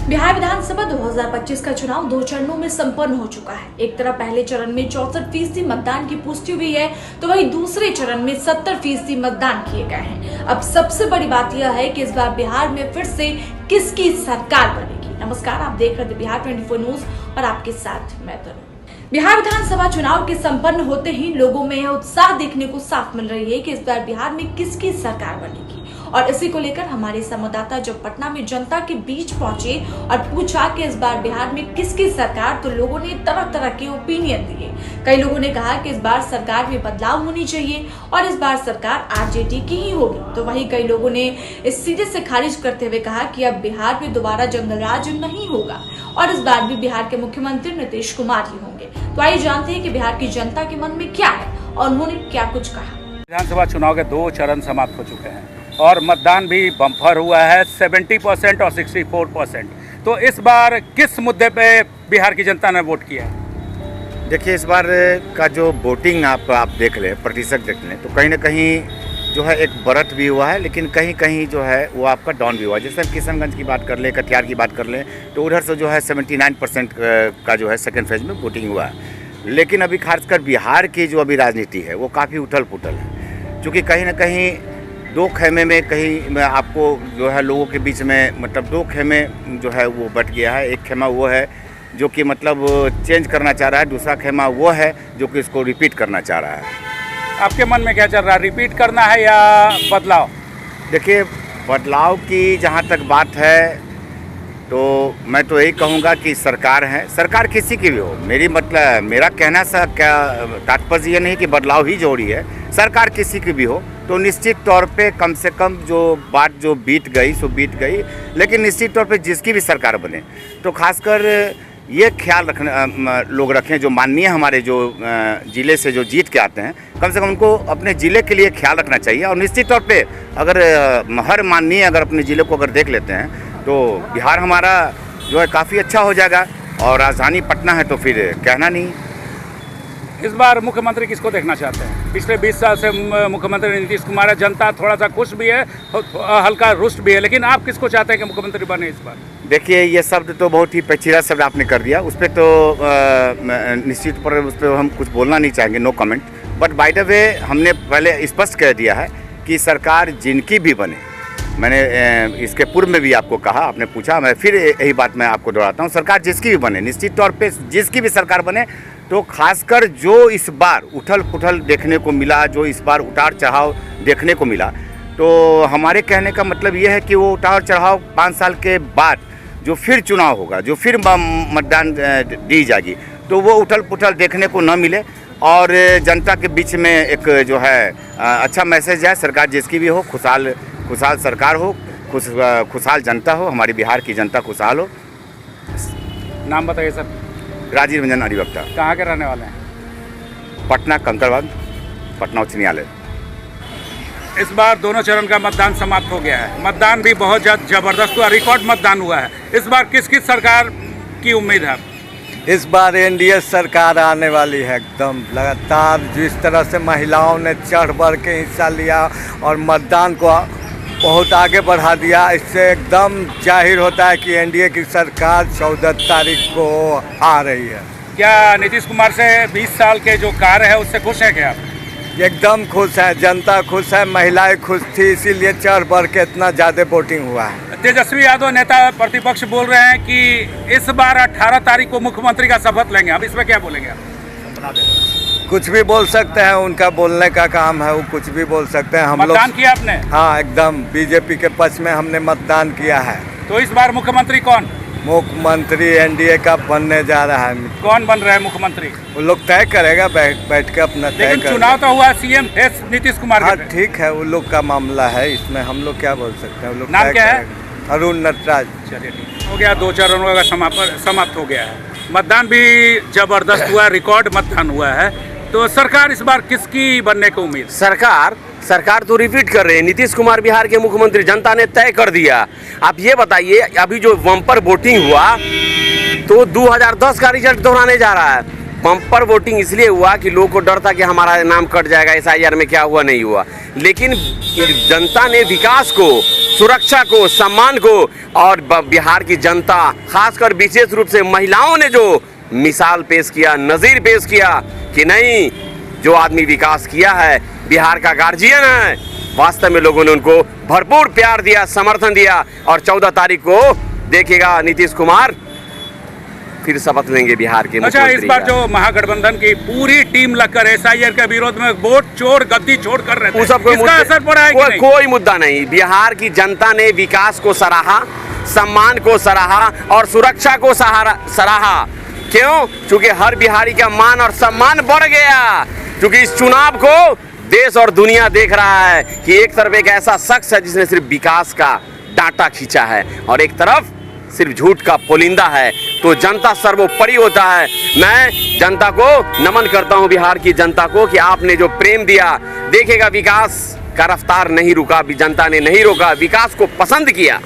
बिहार विधानसभा 2025 का चुनाव 2 चरणों में संपन्न हो चुका है। एक तरफ पहले चरण में 64% मतदान की पुष्टि हुई है, तो वहीं दूसरे चरण में 70% मतदान किए गए हैं। अब सबसे बड़ी बात यह है कि इस बार बिहार में फिर से किसकी सरकार बनेगी। नमस्कार, आप देख रहे थे बिहार 24 न्यूज और आपके साथ मैं तनु। बिहार विधानसभा चुनाव के संपन्न होते ही लोगों में यह उत्साह देखने को साफ मिल रही है कि इस बार बिहार में किसकी सरकार बनेगी। और इसी को लेकर हमारे संवाददाता जब पटना में जनता के बीच पहुंचे और पूछा कि इस बार बिहार में किसकी सरकार, तो लोगों ने तरह तरह के ओपिनियन दिए। कई लोगों ने कहा कि इस बार सरकार में बदलाव होनी चाहिए और इस बार सरकार आरजेडी की ही होगी, तो वहीं कई लोगों ने इस सीधे से खारिज करते हुए कहा कि अब बिहार में दोबारा जंगल राज नहीं होगा और इस बार भी बिहार के मुख्यमंत्री नीतीश कुमार ही होंगे। तो आइए जानते हैं कि बिहार की जनता के मन में क्या है और उन्होंने क्या कुछ कहा। विधानसभा चुनाव के 2 चरण समाप्त हो चुके हैं और मतदान भी बम्पर हुआ है 70% और 64%। तो इस बार किस मुद्दे पे बिहार की जनता ने वोट किया है? देखिए, इस बार का जो वोटिंग आप देख लें, प्रतिशत देख लें, तो कहीं ना कहीं जो है एक बढ़त भी हुआ है, लेकिन कहीं कहीं जो है वो आपका डाउन भी हुआ है। जैसे किशनगंज की बात कर लें, कटिहार की बात कर लें, तो उधर से जो है 79% का जो है सेकेंड फेज में वोटिंग हुआ है। लेकिन अभी खासकर बिहार की जो अभी राजनीति है वो काफ़ी उथल पुथल है, क्योंकि कहीं ना कहीं 2 खेमे में कहीं में आपको जो है लोगों के बीच में मतलब 2 खेमे जो है वो बट गया है। एक खेमा वो है जो कि मतलब चेंज करना चाह रहा है, दूसरा खेमा वो है जो कि इसको रिपीट करना चाह रहा है। आपके मन में क्या चल रहा है, रिपीट करना है या बदलाव? देखिए, बदलाव की जहाँ तक बात है तो मैं तो यही कहूँगा कि सरकार है, सरकार किसी की भी हो, मेरा कहना सा क्या तात्पर्य ये नहीं कि बदलाव ही जरूरी है। सरकार किसी की भी हो तो निश्चित तौर पे कम से कम जो बात जो बीत गई सो बीत गई, लेकिन निश्चित तौर पे जिसकी भी सरकार बने तो खासकर ये ख्याल रखना लोग रखें, जो माननीय हमारे जो ज़िले से जो जीत के आते हैं, कम से कम उनको अपने ज़िले के लिए ख्याल रखना चाहिए। और निश्चित तौर पे अगर हर माननीय अगर अपने ज़िले को अगर देख लेते हैं तो बिहार हमारा जो है काफ़ी अच्छा हो जाएगा। और राजधानी पटना है तो फिर कहना नहीं। इस बार मुख्यमंत्री किसको देखना चाहते हैं? पिछले 20 साल से मुख्यमंत्री नीतीश कुमार है, जनता थोड़ा सा खुश भी है, हल्का रुष्ट भी है, लेकिन आप किसको चाहते हैं कि मुख्यमंत्री बने इस बार? देखिए, ये शब्द तो बहुत ही पेचीदा शब्द आपने कर दिया, उस पर तो निश्चित पर उस पर हम कुछ बोलना नहीं चाहेंगे, no comment. But by the way हमने पहले स्पष्ट कह दिया है कि सरकार जिनकी भी बने, मैंने इसके पूर्व में भी आपको कहा, आपने पूछा, मैं फिर यही बात मैं आपको दोहराता हूँ, सरकार जिसकी भी बने, निश्चित तौर पे जिसकी भी सरकार बने, तो खासकर जो इस बार उथल पुथल देखने को मिला, जो इस बार उतार चढ़ाव देखने को मिला, तो हमारे कहने का मतलब ये है कि वो उतार चढ़ाव 5 साल के बाद जो फिर चुनाव होगा, जो फिर मतदान दी जाएगी, तो वो उथल पुथल देखने को न मिले और जनता के बीच में एक जो है अच्छा मैसेज है, सरकार जिसकी भी हो, खुशहाल सरकार हो, खुशहाल जनता हो, हमारी बिहार की जनता खुशहाल हो। नाम बताइए सर। राजीव रंजन अधिवक्ता। कहाँ के रहने वाले हैं? पटना, कंकड़बाग, पटना उच्च न्यायालय। इस बार दोनों चरण का मतदान समाप्त हो गया है, मतदान भी बहुत जबरदस्त हुआ, रिकॉर्ड मतदान हुआ है। इस बार किसकी सरकार की उम्मीद है? इस बार एनडीए सरकार आने वाली है। एकदम लगातार जिस तरह से महिलाओं ने चढ़ बढ़ के हिस्सा लिया और मतदान को बहुत आगे बढ़ा दिया, इससे एकदम जाहिर होता है कि एनडीए की सरकार 14 तारीख को आ रही है। क्या नीतीश कुमार से 20 साल के जो कार्य है उससे खुश है क्या आप? एकदम खुश है, जनता खुश है, महिलाएं खुश थी, इसीलिए चढ़ बढ़ के इतना ज़्यादा वोटिंग हुआ है। तेजस्वी यादव नेता प्रतिपक्ष बोल रहे हैं कि इस बार 18 तारीख को मुख्यमंत्री का शपथ लेंगे, अब इसमें क्या बोलेंगे आप? कुछ भी बोल सकते हैं, उनका बोलने का काम है, वो कुछ भी बोल सकते हैं। हम लोग मतदान किया आपने? हाँ, एकदम बीजेपी के पक्ष में हमने मतदान किया है। तो इस बार मुख्यमंत्री कौन? मुख्यमंत्री एनडीए का बनने जा रहा है। कौन बन रहा है मुख्यमंत्री? वो लोग तय करेगा, बैठ के अपना तय लेकिन चुनाव तो हुआ सीएम फेस नीतीश कुमार। हाँ ठीक है, वो लोग का मामला है, इसमें हम लोग क्या बोल सकते हैं। वो लोग नाम क्या है? अरुण नटराज। चलिए ठीक हो गया, 2 चरणों का समाप्त हो गया है। मतदान भी जबरदस्त हुआ, रिकॉर्ड मतदान हुआ है। तो सरकार इस बार किसकी बनने की उम्मीद? सरकार तो रिपीट कर रहे हैं, नीतीश कुमार बिहार के मुख्यमंत्री, जनता ने तय कर दिया। आप ये बताइए, अभी जो बम्पर वोटिंग हुआ तो 2010 का रिजल्ट दोहराने जा रहा है। बम्पर वोटिंग इसलिए हुआ कि लोगों को डर था कि हमारा नाम कट जाएगा, SIR में क्या हुआ नहीं हुआ। लेकिन जनता ने विकास को, सुरक्षा को, सम्मान को और बिहार की जनता, खासकर विशेष रूप से महिलाओं ने जो मिसाल पेश किया, नज़ीर पेश किया कि नहीं, जो आदमी विकास किया है, बिहार का गार्जियन है, वास्तव में लोगों ने उनको भरपूर प्यार दिया, समर्थन दिया। और 14 तारीख को देखिएगा नीतीश कुमार फिर शपथ लेंगे बिहार के अच्छा, इस बार जो महागठबंधन की पूरी टीम लगकर एसआईआर के विरोध में वोट चोर गद्दी छोड़ कर रहे थे, इसका असर पड़ा है कि नहीं? कोई मुद्दा नहीं। बिहार की जनता ने विकास को सराहा, सम्मान को सराहा और सुरक्षा को सराहा। क्यों? क्योंकि हर बिहारी का मान और सम्मान बढ़ गया। क्योंकि इस चुनाव को देश और दुनिया देख रहा है कि एक तरफ एक ऐसा शख्स है जिसने सिर्फ विकास का डांटा खींचा है और एक तरफ सिर्फ झूठ का पोलिंदा है। तो जनता सर्वोपरि होता है। मैं जनता को नमन करता हूं, बिहार की जनता को, कि आपने जो प्रेम दिया, देखिएगा विकास का रफ्तार नहीं रुका, जनता ने नहीं रोका, विकास को पसंद किया।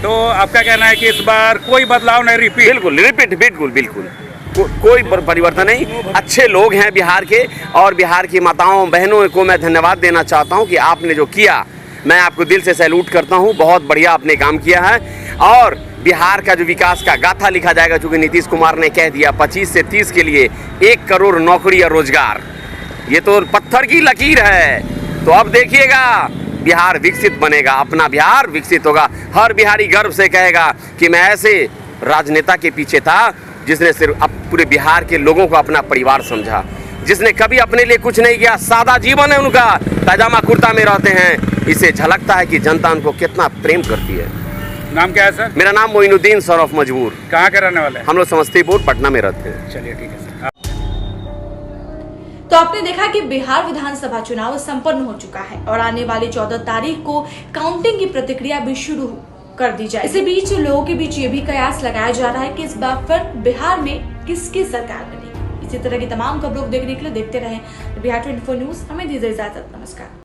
तो आपका कहना है कि इस बार कोई बदलाव नहीं? बिल्कुल कोई परिवर्तन नहीं। अच्छे लोग हैं बिहार के, और बिहार की माताओं बहनों को मैं धन्यवाद देना चाहता हूं कि आपने जो किया, मैं आपको दिल से सैल्यूट करता हूं। बहुत बढ़िया आपने काम किया है और बिहार का जो विकास का गाथा लिखा जाएगा, चूंकि नीतीश कुमार ने कह दिया 25 से 30 के लिए 1 करोड़ नौकरी और रोजगार, ये तो पत्थर की लकीर है। तो अब देखिएगा बिहार विकसित बनेगा, अपना बिहार विकसित होगा। हर बिहारी गर्व से कहेगा कि मैं ऐसे राजनेता के पीछे था जिसने सिर्फ अब पूरे बिहार के लोगों को अपना परिवार समझा, जिसने कभी अपने लिए कुछ नहीं किया, सादा जीवन है उनका, पैजामा कुर्ता में रहते हैं। इससे झलकता है कि जनता उनको कितना प्रेम करती है। नाम क्या है सर? मेरा नाम मोइनुद्दीन सन ऑफ मजबूर। कहाँ के रहने वाले हैं? हम लोग समस्तीपुर पटना में रहते हैं। चलिए ठीक है सर। तो आपने देखा कि बिहार विधानसभा चुनाव संपन्न हो चुका है और आने वाली 14 तारीख को काउंटिंग की प्रतिक्रिया भी शुरू कर दी जाए। इसी बीच लोगों के बीच ये भी कयास लगाया जा रहा है कि इस बार फिर बिहार में किसकी सरकार बनेगी। इसी तरह की तमाम खबरों को देखने के लिए देखते रहें बिहार 24 न्यूज। हमें दीजिए इजाजत। नमस्कार।